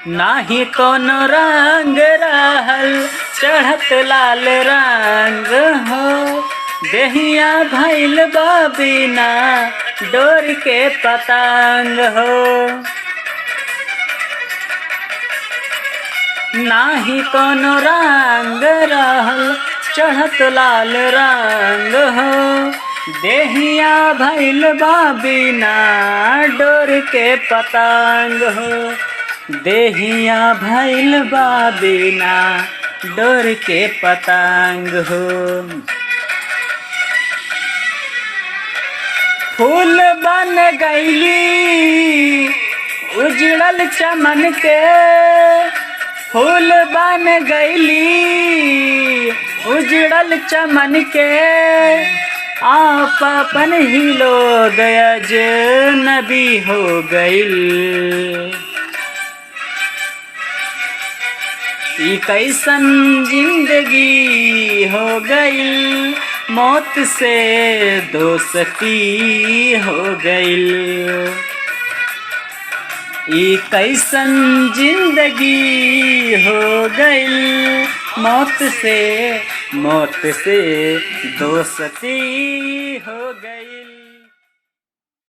नाही कोनो रंग रहल चढ़त लाल रंग हो। देहिया भइल बा बिना डोर के पतंग हो। नाही कोनो रंग रहल चढ़त लाल रंग हो। देहिया भइल बा बिना डोर के पतंग हो। देहिया भइल बा बिना डोर के पतंग हो। फूल बन गईली उजड़ल चमन के। फूल बन गईली उजड़ल चमन के। आप अपन ही लोग अजनबी हो गईल। ई कैसन जिंदगी हो गईल। मौत से दोस्ती हो गईल। ई कैसन जिंदगी हो गईल। मौत से दोस्ती हो गईल।